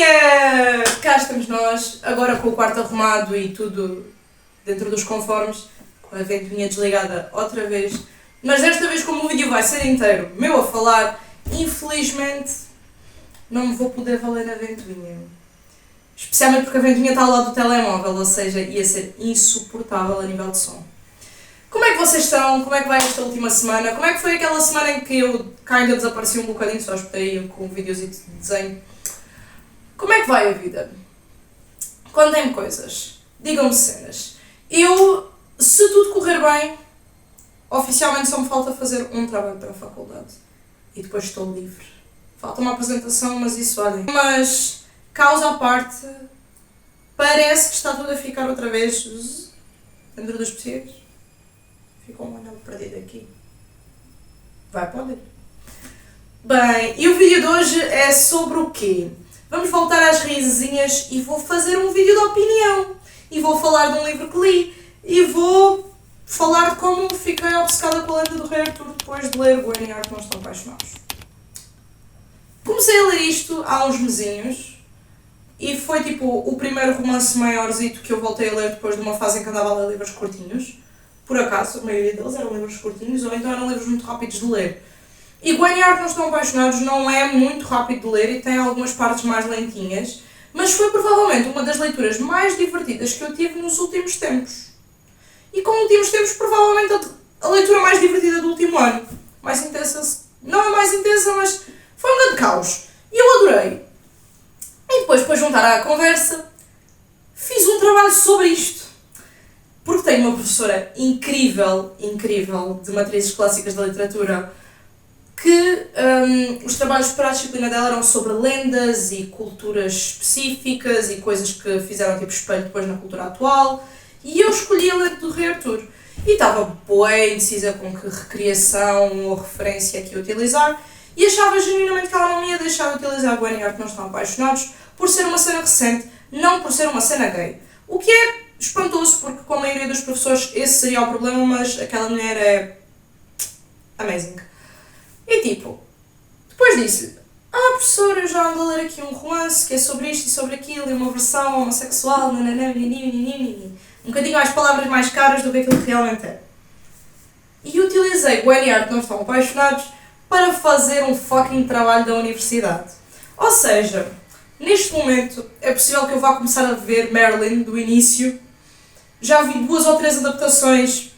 Yeah! Cá estamos nós, agora com o quarto arrumado e tudo dentro dos conformes, com a ventoinha desligada outra vez, mas desta vez como o vídeo vai ser inteiro meu a falar, infelizmente não me vou poder valer na ventoinha. Especialmente porque a ventoinha está ao lado do telemóvel, ou seja, ia ser insuportável a nível de som. Como é que vocês estão? Como é que vai esta última semana? Como é que foi aquela semana em que eu ainda desapareci um bocadinho, só espetei com vídeos e de desenho? Como é que vai a vida? Contem-me coisas. Digam-me cenas. Eu, se tudo correr bem, oficialmente só me falta fazer um trabalho para a faculdade. E depois estou livre. Falta uma apresentação, mas isso, olhem. Mas, causa à parte, parece que está tudo a ficar outra vez dentro dos possíveis. Ficou um anel perdido aqui. Vai para onde? Bem, e o vídeo de hoje é sobre o quê? Vamos voltar às raizinhas e vou fazer um vídeo de opinião. E vou falar de um livro que li. E vou falar de como fiquei obcecada pela lenda do Rei Arthur depois de ler Gwen e Art Não Estão Apaixonados. Comecei a ler isto há uns mesinhos. E foi tipo o primeiro romance maiorzito que eu voltei a ler depois de uma fase em que andava a ler livros curtinhos. Por acaso, a maioria deles eram livros curtinhos ou então eram livros muito rápidos de ler. E Gwen e Art Não Estão Apaixonados não é muito rápido de ler e tem algumas partes mais lentinhas, mas foi provavelmente uma das leituras mais divertidas que eu tive nos últimos tempos. E com últimos tempos, provavelmente a leitura mais divertida do último ano. Mais intensa, não é mais intensa, mas foi um grande caos. E eu adorei. E depois, para juntar à conversa, fiz um trabalho sobre isto. Porque tenho uma professora incrível de matrizes clássicas da literatura, que os trabalhos para a disciplina dela eram sobre lendas e culturas específicas e coisas que fizeram tipo espelho depois na cultura atual, e eu escolhi a lenda do Rei Arthur. E estava bem indecisa com que recriação ou referência que ia utilizar, e achava genuinamente que ela não ia deixar de utilizar Gwen e Art Não Estão Apaixonados por ser uma cena recente, não por ser uma cena gay. O que é espantoso, porque com a maioria dos professores esse seria o problema, mas aquela mulher é amazing. E tipo, depois disse-lhe, professora, eu já ando a ler aqui um romance que é sobre isto e sobre aquilo, e uma versão homossexual, um bocadinho às palavras mais caras do que aquilo que realmente é. E utilizei Gwen e Art Não Estão Apaixonados para fazer um fucking trabalho da universidade. Ou seja, neste momento é possível que eu vá começar a ver Merlin do início. Já vi 2 ou 3 adaptações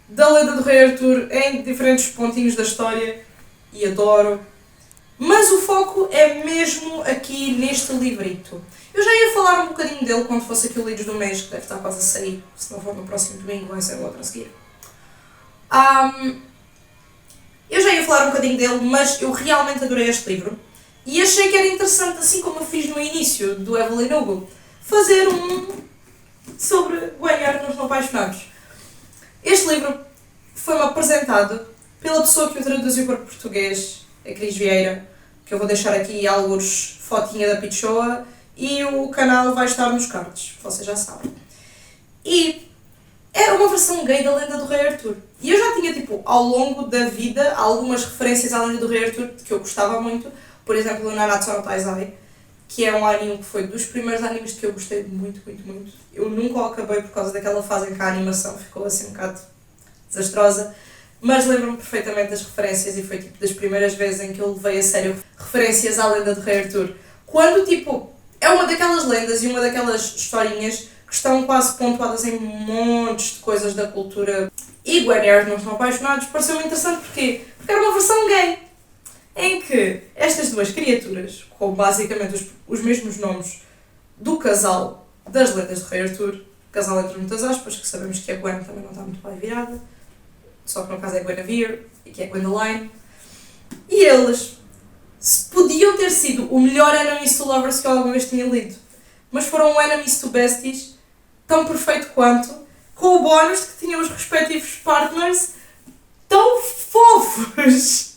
da lenda do Rei Arthur em diferentes pontinhos da história. E adoro. Mas o foco é mesmo aqui neste livrito. Eu já ia falar um bocadinho dele quando fosse aqui o Livros do Mês, que deve estar quase a sair. Se não for no próximo domingo, vai ser o outro a seguir. Eu já ia falar um bocadinho dele, mas eu realmente adorei este livro. E achei que era interessante, assim como eu fiz no início do Evelyn Hugo, fazer um sobre Gwen e Art Não Estão Apaixonados. Este livro foi-me apresentado pela pessoa que o traduziu para português, a Cris Vieira, que eu vou deixar aqui alguns fotinha da Pichoa, e o canal vai estar nos cards, vocês já sabem. E era uma versão gay da lenda do Rei Arthur. E eu já tinha, tipo, ao longo da vida, algumas referências à lenda do Rei Arthur que eu gostava muito. Por exemplo, o Nanatsu no Taizai, que é um anime que foi dos primeiros animes que eu gostei muito. Eu nunca o acabei por causa daquela fase em que a animação ficou assim um bocado desastrosa. Mas lembro-me perfeitamente das referências e foi tipo das primeiras vezes em que eu levei a sério referências à lenda do Rei Arthur. Quando tipo, é uma daquelas lendas e uma daquelas historinhas que estão quase pontuadas em montes de coisas da cultura. E Gwen e Art Não Estão Apaixonados pareceu-me interessante porque era uma versão gay, em que estas duas criaturas, com basicamente os mesmos nomes do casal das lendas do Rei Arthur, casal entre muitas aspas, que sabemos que a Gwen também não está muito bem virada, só que no caso é Guinevere, e que é Gwendoline, e eles podiam ter sido o melhor enemies to lovers que eu alguma vez tinha lido, mas foram enemies to besties tão perfeito quanto, com o bónus de que tinham os respectivos partners tão fofos.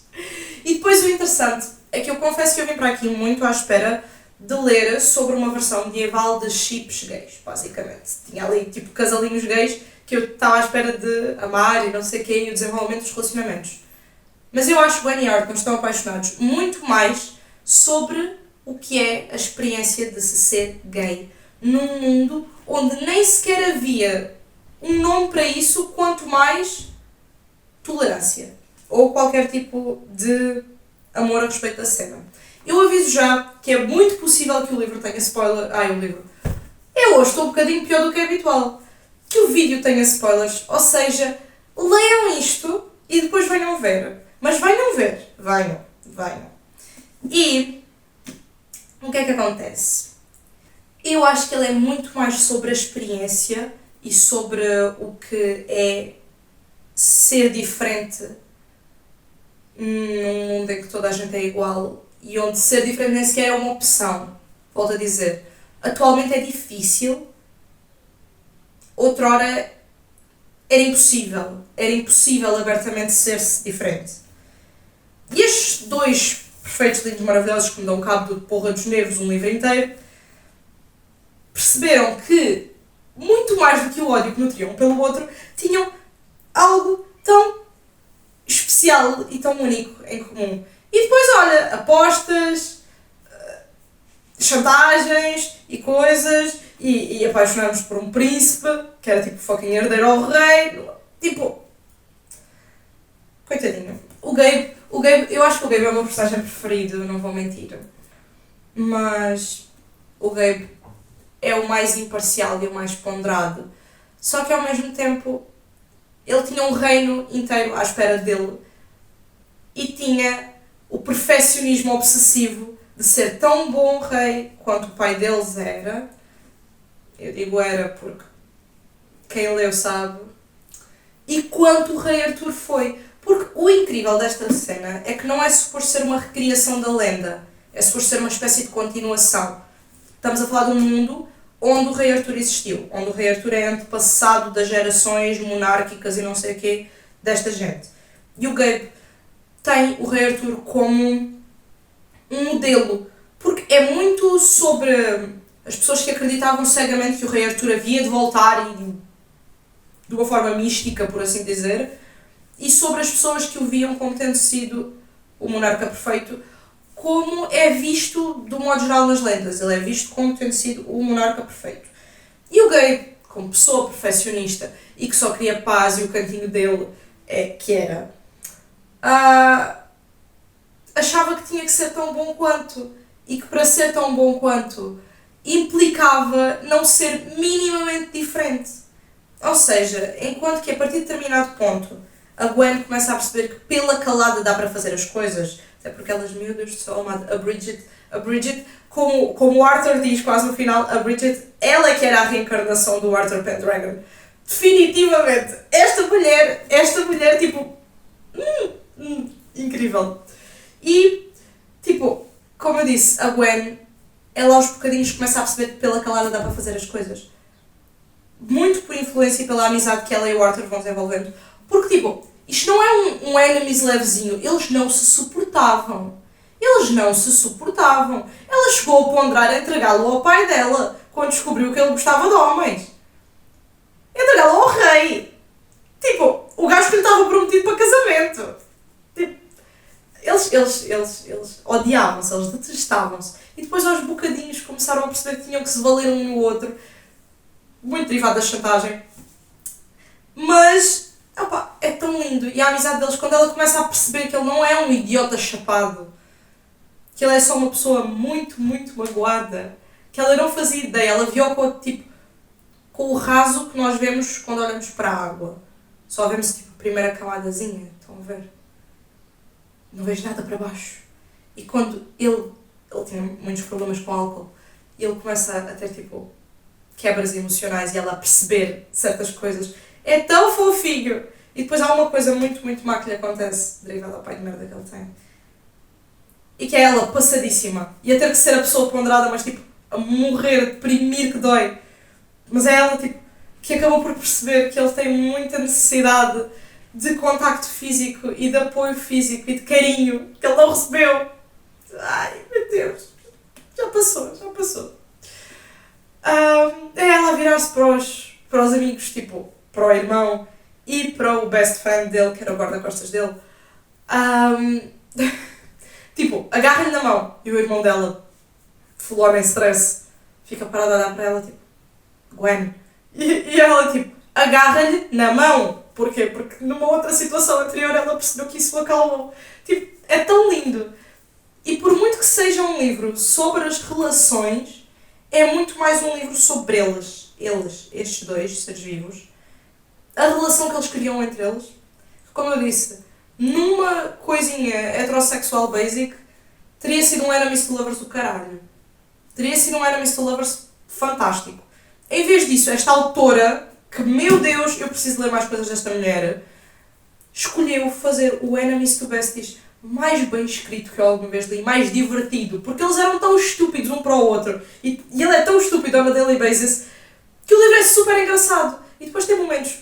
E depois o interessante é que eu confesso que eu vim para aqui muito à espera de ler sobre uma versão medieval de chips gays, basicamente. Tinha ali tipo casalinhos gays que eu estava à espera de amar e não sei o quê, e o desenvolvimento dos relacionamentos. Mas eu acho Gwen e Art Não Estão Apaixonados muito mais sobre o que é a experiência de se ser gay num mundo onde nem sequer havia um nome para isso, quanto mais tolerância ou qualquer tipo de amor a respeito da cena. Eu aviso já que é muito possível que o livro tenha spoiler. O livro. Eu hoje estou um bocadinho pior do que é habitual. Que o vídeo tenha spoilers, ou seja, leiam isto e depois venham ver. Mas venham ver. Venham. E o que é que acontece? Eu acho que ele é muito mais sobre a experiência e sobre o que é ser diferente num mundo em que toda a gente é igual e onde ser diferente nem sequer é uma opção. Volto a dizer, atualmente é difícil, outrora era impossível abertamente ser-se diferente. E estes dois perfeitos, lindos, maravilhosos que me dão cabo de porra dos nervos um livro inteiro, perceberam que, muito mais do que o ódio que nutriam um pelo outro, tinham algo tão especial e tão único em comum. E depois, olha, apostas, chantagens e coisas, e apaixonamos por um príncipe, que era tipo fucking herdeiro ao rei, tipo... Coitadinho. O Gabe, eu acho que o Gabe é o meu personagem preferido, não vou mentir. Mas o Gabe é o mais imparcial e o mais ponderado. Só que ao mesmo tempo ele tinha um reino inteiro à espera dele e tinha o perfeccionismo obsessivo de ser tão bom rei quanto o pai deles era. Eu digo era porque quem leu sabe. E quanto o rei Arthur foi. Porque o incrível desta cena é que não é suposto ser uma recriação da lenda. É suposto ser uma espécie de continuação. Estamos a falar de um mundo onde o rei Arthur existiu. Onde o rei Arthur é antepassado das gerações monárquicas e não sei o quê desta gente. E o Gabe tem o rei Arthur como um modelo. Porque é muito sobre as pessoas que acreditavam cegamente que o rei Arthur havia de voltar e de uma forma mística, por assim dizer, e sobre as pessoas que o viam como tendo sido o monarca perfeito, como é visto do modo geral nas lendas. Ele é visto como tendo sido o monarca perfeito. E o Gabe, como pessoa perfeccionista e que só queria paz e o cantinho dele que era, achava que tinha que ser tão bom quanto, e que para ser tão bom quanto implicava não ser minimamente diferente. Ou seja, enquanto que a partir de determinado ponto a Gwen começa a perceber que pela calada dá para fazer as coisas, até porque elas, meu Deus do céu, amado, a Bridget, como o Arthur diz quase no final, a Bridget, ela que era a reencarnação do Arthur Pendragon. Definitivamente, esta mulher, tipo, incrível. E, tipo, como eu disse, a Gwen, ela aos bocadinhos começa a perceber que pela calada dá para fazer as coisas. Muito por influência e pela amizade que ela e o Arthur vão desenvolvendo. Porque, tipo, isto não é um enemies levezinho. Eles não se suportavam. Ela chegou a ponderar entregá-lo ao pai dela quando descobriu que ele gostava de homens. Entregá-lo ao rei. Tipo, o gajo que lhe estava prometido para casamento. Tipo, eles odiavam-se, eles detestavam-se. E depois aos bocadinhos começaram a perceber que tinham que se valer um no outro. Muito derivado da chantagem. Mas... opa, é tão lindo. E a amizade deles, quando ela começa a perceber que ele não é um idiota chapado, que ele é só uma pessoa muito, muito magoada, que ela não fazia ideia, ela viu com o raso que nós vemos quando olhamos para a água. Só vemos tipo a primeira camadazinha, estão a ver? Não vejo nada para baixo. E quando ele tinha muitos problemas com álcool, e ele começa a ter tipo quebras emocionais e ela a perceber certas coisas, é tão fofinho. E depois há uma coisa muito, muito má que lhe acontece, derivada ao pai de merda que ele tem. E que é ela passadíssima. E a ter que ser a pessoa ponderada, mas tipo, a morrer, a deprimir que dói. Mas é ela, tipo, que acabou por perceber que ele tem muita necessidade de contacto físico e de apoio físico e de carinho que ele não recebeu. Ai, meu Deus. Já passou. É ela a virar-se para os amigos, tipo, para o irmão e para o best friend dele, que era o guarda-costas dele. Tipo, agarra-lhe na mão e o irmão dela full on em stress, fica parado a olhar para ela, tipo, Gwen. E ela, tipo, agarra-lhe na mão. Porquê? Porque numa outra situação anterior ela percebeu que isso o acalmou. Tipo, é tão lindo. E por muito que seja um livro sobre as relações, é muito mais um livro sobre eles, estes dois seres vivos, a relação que eles criam entre eles. Como eu disse, numa coisinha heterossexual basic, teria sido um Enemies to Lovers do caralho. Teria sido um Enemies to Lovers fantástico. Em vez disso, esta autora, que, meu Deus, eu preciso ler mais coisas desta mulher, escolheu fazer o Enemies to Besties mais bem escrito que eu alguma vez li, mais divertido, porque eles eram tão estúpidos um para o outro, e ele é tão estúpido on a daily basis, que o livro é super engraçado. E depois tem momentos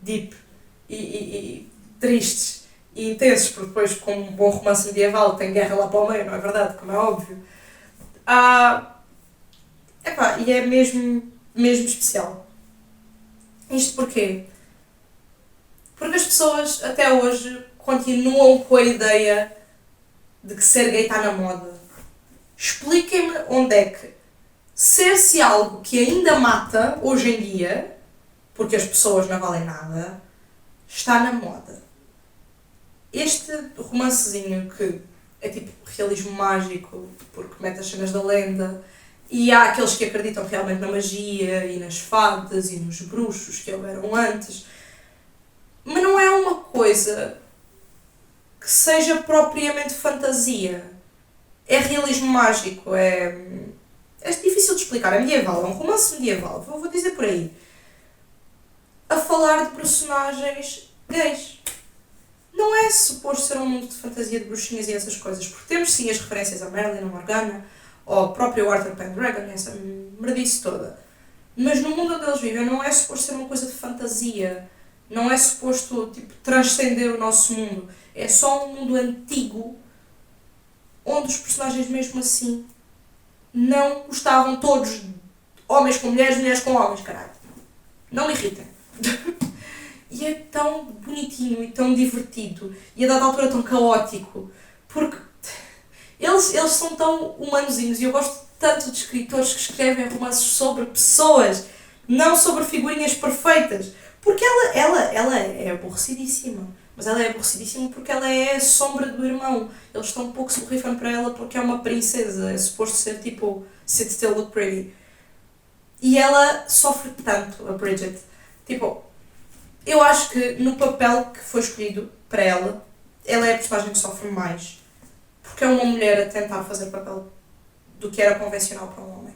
deep e tristes e intensos, porque depois, como um bom romance medieval, tem guerra lá para o meio, não é verdade? Como é óbvio. E é mesmo especial. Isto porquê? Porque as pessoas, até hoje, continuam com a ideia de que ser gay está na moda. Expliquem-me onde é que ser-se algo que ainda mata, hoje em dia, porque as pessoas não valem nada, está na moda. Este romancezinho, que é tipo realismo mágico, porque mete as cenas da lenda, e há aqueles que acreditam realmente na magia, e nas fadas, e nos bruxos que houveram antes, mas não é uma coisa que seja propriamente fantasia. É realismo mágico, é difícil de explicar, é medieval, é um romance medieval, vou dizer por aí. A falar de personagens gays. Não é suposto ser um mundo de fantasia de bruxinhas e essas coisas, porque temos sim as referências a Merlin, a Morgana, ao próprio Arthur Pendragon, essa merdice toda. Mas no mundo onde eles vivem não é suposto ser uma coisa de fantasia. Não é suposto, tipo, transcender o nosso mundo. É só um mundo antigo, onde os personagens mesmo assim não gostavam todos, homens com mulheres, mulheres com homens, caralho. Não me irritem. E é tão bonitinho e tão divertido, e a dada altura tão caótico, porque eles são tão humanozinhos, e eu gosto tanto de escritores que escrevem romances sobre pessoas, não sobre figurinhas perfeitas, porque ela é aborrecidíssima, mas ela é aborrecidíssima porque ela é a sombra do irmão. Eles estão um pouco se borrifando para ela porque é uma princesa, é suposto ser tipo sit still, look pretty, e ela sofre tanto, a Bridget. Tipo, eu acho que no papel que foi escolhido para ela é a personagem que sofre mais. Porque é uma mulher a tentar fazer papel do que era convencional para um homem.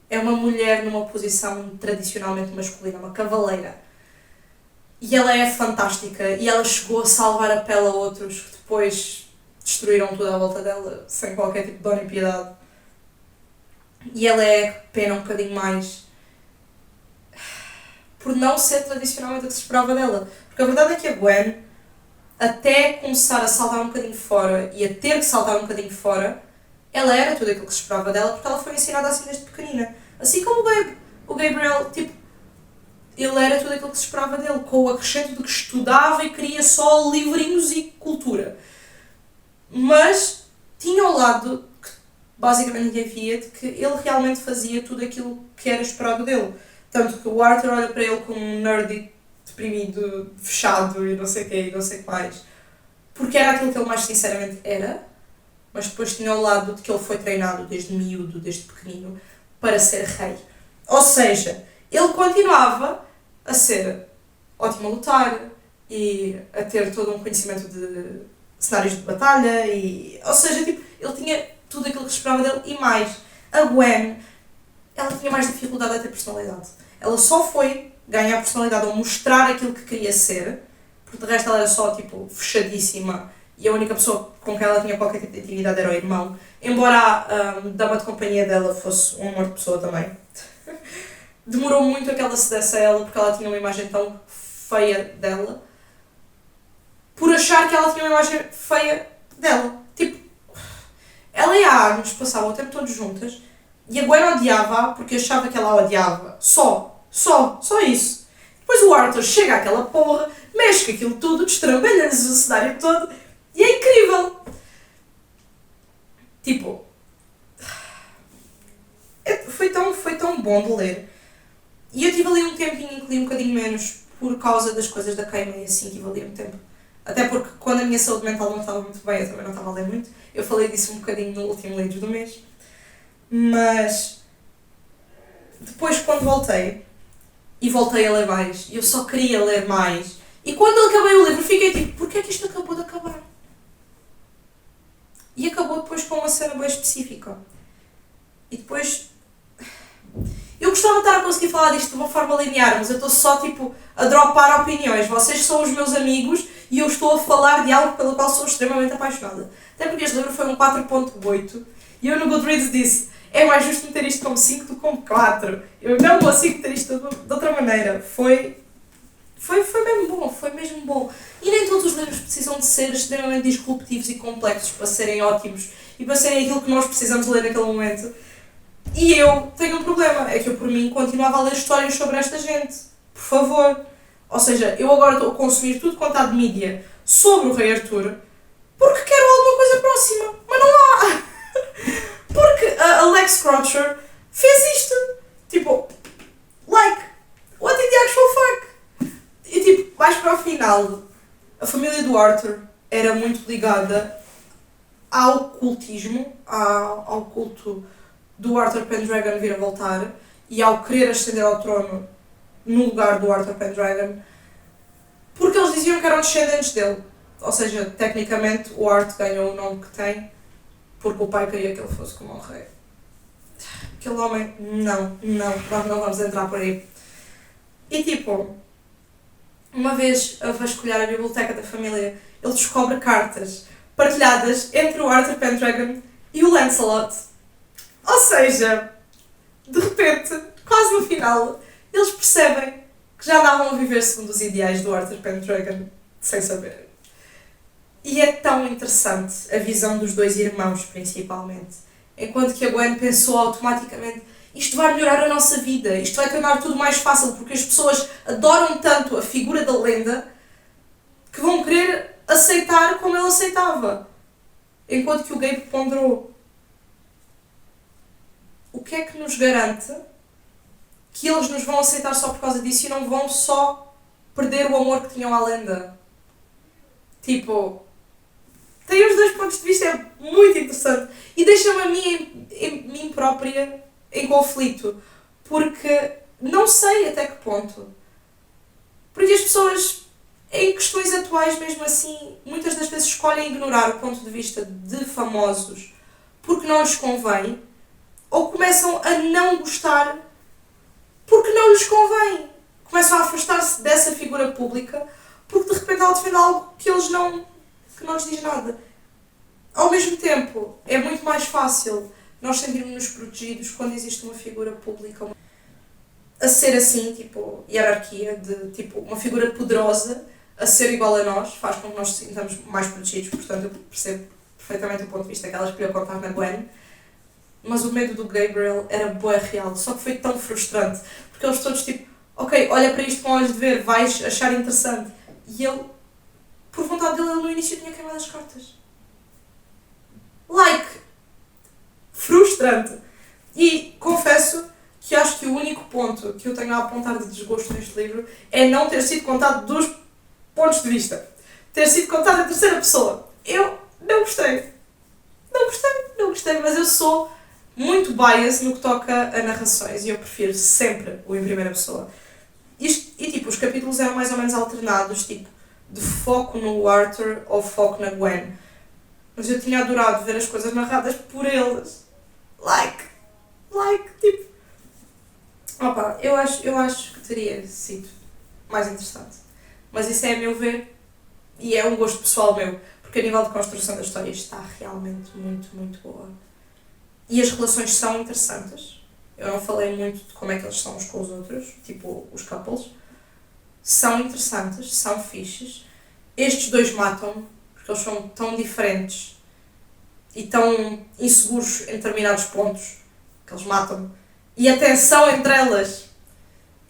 É uma mulher numa posição tradicionalmente masculina, uma cavaleira. E ela é fantástica. E ela chegou a salvar a pele a outros que depois destruíram tudo à volta dela, sem qualquer tipo de dor e piedade. E ela é pena um bocadinho mais por não ser tradicionalmente o que se esperava dela. Porque a verdade é que a Gwen, até começar a saltar um bocadinho fora e a ter que saltar um bocadinho fora, ela era tudo aquilo que se esperava dela, porque ela foi ensinada assim desde pequenina. Assim como o Gabe. O Gabriel, tipo, ele era tudo aquilo que se esperava dele, com o acrescento de que estudava e queria só livrinhos e cultura. Mas tinha ao lado, que basicamente ninguém via, de que ele realmente fazia tudo aquilo que era esperado dele. Tanto que o Arthur olha para ele como um nerd deprimido, fechado e não sei o quê, e não sei o que mais. Porque era aquilo que ele mais sinceramente era, mas depois tinha ao lado de que ele foi treinado desde miúdo, desde pequenino, para ser rei. Ou seja, ele continuava a ser ótimo a lutar e a ter todo um conhecimento de cenários de batalha, ou seja, tipo, ele tinha tudo aquilo que se esperava dele e mais. A Gwen, ela tinha mais dificuldade a ter personalidade. Ela só foi ganhar personalidade ou mostrar aquilo que queria ser, porque de resto ela era só, tipo, fechadíssima, e a única pessoa com quem ela tinha qualquer tipo de intimidade era o irmão, embora a dama de companhia dela fosse um amor de pessoa também. Demorou muito a que ela cedesse a ela, porque ela tinha uma imagem tão feia dela, por achar que ela tinha uma imagem feia dela. Tipo, ela e a Agnes passavam o tempo todo juntas, e a Gwen odiava porque achava que ela a odiava. Só isso. Depois o Arthur chega àquela porra, mexe com aquilo tudo, destrambelha-lhes o cenário todo, e é incrível. Tipo, Foi tão bom de ler. E eu tive ali um tempinho em que li um bocadinho menos por causa das coisas da queima e assim, tive ali um tempo. Até porque quando a minha saúde mental não estava muito bem, eu também não estava a ler muito. Eu falei disso um bocadinho no último livro do mês. Mas depois quando voltei, e voltei a ler mais, e eu só queria ler mais. E quando eu acabei o livro fiquei tipo, porquê é que isto acabou de acabar? E acabou depois com uma cena bem específica. E depois... Eu gostava de estar a conseguir falar disto de uma forma linear, mas eu estou só tipo a dropar opiniões. Vocês são os meus amigos e eu estou a falar de algo pelo qual sou extremamente apaixonada. Até porque este livro foi um 4.8 e eu no Goodreads disse, é mais justo meter isto como 5 do que como 4. Eu não consigo meter isto de outra maneira. Foi mesmo bom. E nem todos os livros precisam de ser extremamente disruptivos e complexos para serem ótimos e para serem aquilo que nós precisamos ler naquele momento. E eu tenho um problema, é que eu por mim continuava a ler histórias sobre esta gente. Por favor. Ou seja, eu agora estou a consumir tudo quanto há de mídia sobre o Rei Arthur porque quero alguma coisa próxima. Mas não há! Porque a Alex Crotcher fez isto. Tipo, like, what in the actual fuck? E tipo, mais para o final, a família do Arthur era muito ligada ao cultismo, ao culto do Arthur Pendragon vir a voltar e ao querer ascender ao trono no lugar do Arthur Pendragon, porque eles diziam que eram descendentes dele. Ou seja, tecnicamente o Art ganhou o nome que tem porque o pai queria que ele fosse como um rei. Aquele homem, não, nós não vamos entrar por aí. E tipo, uma vez a vasculhar a biblioteca da família, ele descobre cartas partilhadas entre o Arthur Pendragon e o Lancelot. Ou seja, de repente, quase no final, eles percebem que já andavam a viver segundo os ideais do Arthur Pendragon, sem saber. E é tão interessante a visão dos dois irmãos, principalmente. Enquanto que a Gwen pensou automaticamente, isto vai melhorar a nossa vida, isto vai tornar tudo mais fácil, porque as pessoas adoram tanto a figura da lenda que vão querer aceitar como ele aceitava. Enquanto que o Gabe ponderou, o que é que nos garante que eles nos vão aceitar só por causa disso e não vão só perder o amor que tinham à lenda? Tipo, tem os dois pontos de vista, é muito interessante. E deixa-me a mim própria em conflito. Porque não sei até que ponto. Porque as pessoas, em questões atuais mesmo assim, muitas das vezes escolhem ignorar o ponto de vista de famosos porque não lhes convém, ou começam a não gostar porque não lhes convém. Começam a afastar-se dessa figura pública porque de repente ela defende algo que eles que não lhes diz nada. Ao mesmo tempo, é muito mais fácil nós sentirmos-nos protegidos quando existe uma figura pública a ser assim, tipo, hierarquia, de tipo, uma figura poderosa a ser igual a nós, faz com que nós nos sintamos mais protegidos. Portanto, eu percebo perfeitamente o ponto de vista que ela escolheu contar na Gwen. Mas o medo do Gabriel era bué real, só que foi tão frustrante, porque eles todos tipo, ok, olha para isto com olhos de ver, vais achar interessante. E ele, por vontade dele, ele no início tinha queimado as cartas. Like, frustrante. E confesso que acho que o único ponto que eu tenho a apontar de desgosto neste livro é não ter sido contado dos pontos de vista. Ter sido contado em terceira pessoa. Eu não gostei. Não gostei, mas eu sou muito bias no que toca a narrações e eu prefiro sempre o em primeira pessoa. E tipo, os capítulos eram mais ou menos alternados, tipo, de foco no Arthur ou foco na Gwen. Mas eu tinha adorado ver as coisas narradas por eles. Tipo... Opa, eu acho que teria sido mais interessante. Mas isso é a meu ver e é um gosto pessoal meu. Porque a nível de construção da história está realmente muito, muito boa. E as relações são interessantes. Eu não falei muito de como é que eles são uns com os outros, tipo os couples. São interessantes, são fixes. Estes dois matam-me, porque eles são tão diferentes e tão inseguros em determinados pontos que eles matam-me. E a tensão entre elas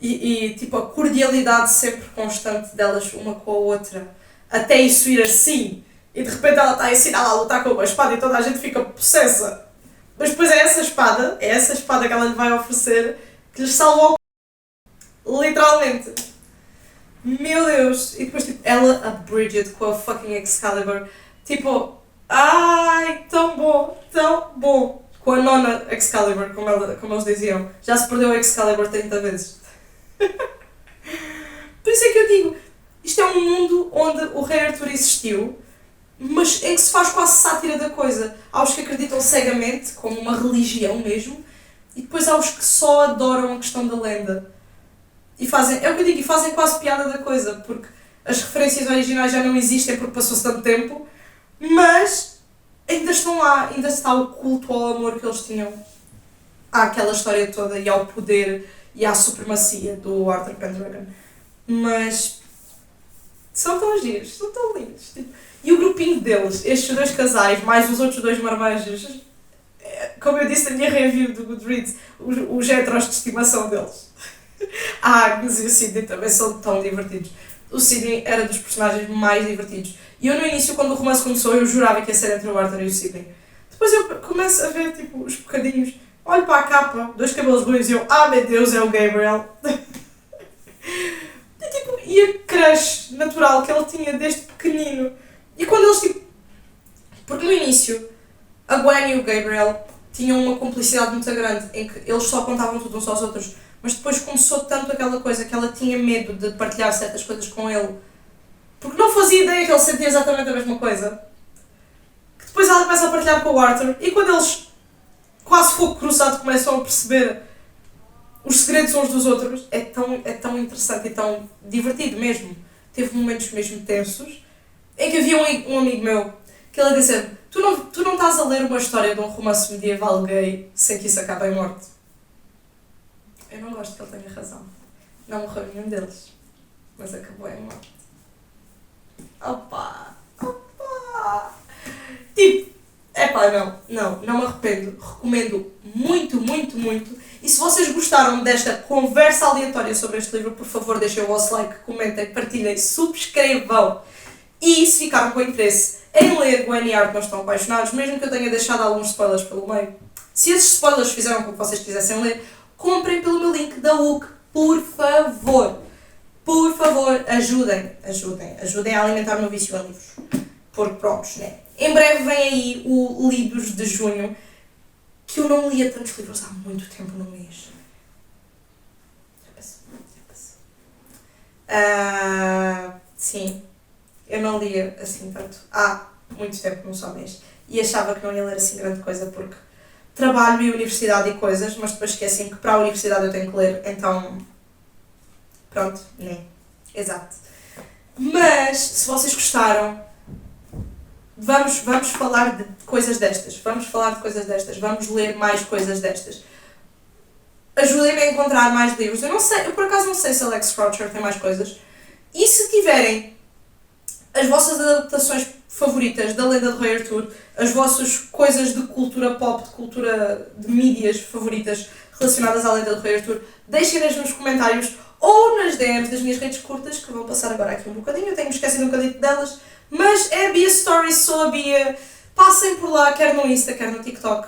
e tipo a cordialidade sempre constante delas uma com a outra, até isso ir assim. E de repente ela está a ensinar a lutar com uma espada e toda a gente fica possessa. Mas depois é essa espada que ela lhe vai oferecer que lhes salva o literalmente. Meu Deus! E depois tipo, ela, a Bridget com a fucking Excalibur, tipo, ai, tão bom, tão bom. Com a nona Excalibur, como eles diziam. Já se perdeu a Excalibur 30 vezes. Por isso é que eu digo, isto é um mundo onde o Rei Arthur existiu, mas em que se faz quase sátira da coisa. Há os que acreditam cegamente, como uma religião mesmo, e depois há os que só adoram a questão da lenda. E fazem, é o que eu digo, e fazem quase piada da coisa, porque as referências originais já não existem porque passou-se tanto tempo, mas ainda estão lá, ainda está o culto ao amor que eles tinham àquela história toda e ao poder e à supremacia do Arthur Pendragon. Mas são tão giros, são tão lindos. Tipo, e o grupinho deles, estes dois casais, mais os outros dois marmanjos, como eu disse na minha review do Goodreads, os heteros de estimação deles. A Agnes e o Sidney também são tão divertidos. O Sidney era dos personagens mais divertidos. E eu no início, quando o romance começou, eu jurava que ia ser entre o Arthur e o Sidney. Depois eu começo a ver tipo, os bocadinhos, olho para a capa, dois cabelos ruivos e eu, meu Deus, é o Gabriel. E a crush natural que ele tinha desde pequenino. E quando eles tipo... Porque no início, a Gwen e o Gabriel tinham uma cumplicidade muito grande, em que eles só contavam tudo uns aos outros. Mas depois começou tanto aquela coisa que ela tinha medo de partilhar certas coisas com ele. Porque não fazia ideia que ele sentia exatamente a mesma coisa. Que depois ela começa a partilhar com o Arthur. E quando eles, quase fogo cruzado, começam a perceber os segredos uns dos outros, é tão interessante e tão divertido mesmo. Teve momentos mesmo tensos, em que havia um amigo meu, que ele disse: tu não estás a ler uma história de um romance medieval gay sem que isso acabe em morte. Eu não gosto que ele tenha razão. Não morreu nenhum deles, mas acabou em morte. Opa! Tipo, não me arrependo. Recomendo muito, muito, muito. E se vocês gostaram desta conversa aleatória sobre este livro, por favor deixem o vosso like, comentem, partilhem, subscrevam. E se ficaram com interesse em ler Gwen e Art Não Estão Apaixonados, mesmo que eu tenha deixado alguns spoilers pelo meio, se esses spoilers fizeram com que vocês quisessem ler, comprem pelo meu link da UC, por favor. Por favor, ajudem a alimentar o meu vício a livros. Porque prontos, né? Em breve vem aí o Livros de Junho, que eu não lia tantos livros há muito tempo no mês. Já passou. Sim, eu não lia assim tanto há muito tempo, num só mês. E achava que não ia ler assim grande coisa, porque trabalho e universidade e coisas, mas depois esqueci que para a universidade eu tenho que ler, então... Pronto, nem. Exato. Mas, se vocês gostaram, vamos falar de coisas destas. Vamos ler mais coisas destas. Ajudem-me a encontrar mais livros. Eu por acaso não sei se Alex Croucher tem mais coisas. E se tiverem as vossas adaptações favoritas da Lenda do Rei Arthur, as vossas coisas de cultura pop, de cultura de mídias favoritas relacionadas à Lenda do Rei Arthur, deixem-nas nos comentários ou nas DMs das minhas redes curtas, que vão passar agora aqui um bocadinho. Eu tenho esquecido um bocadinho delas, mas é a Bia Stories, sou a Bia. Passem por lá, quer no Insta, quer no TikTok.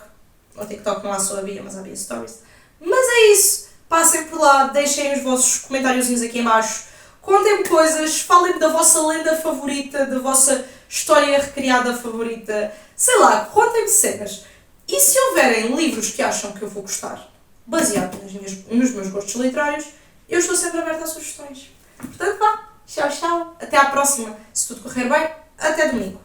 No TikTok não há só a Bia, mas há Bia Stories. Mas é isso, passem por lá, deixem os vossos comentáriozinhos aqui em baixo. Contem-me coisas, falem-me da vossa lenda favorita, da vossa história recriada favorita. Sei lá, contem-me cenas. E se houverem livros que acham que eu vou gostar, baseado nos meus gostos literários, eu estou sempre aberta a sugestões. Portanto, vá, tchau, até à próxima. Se tudo correr bem, até domingo.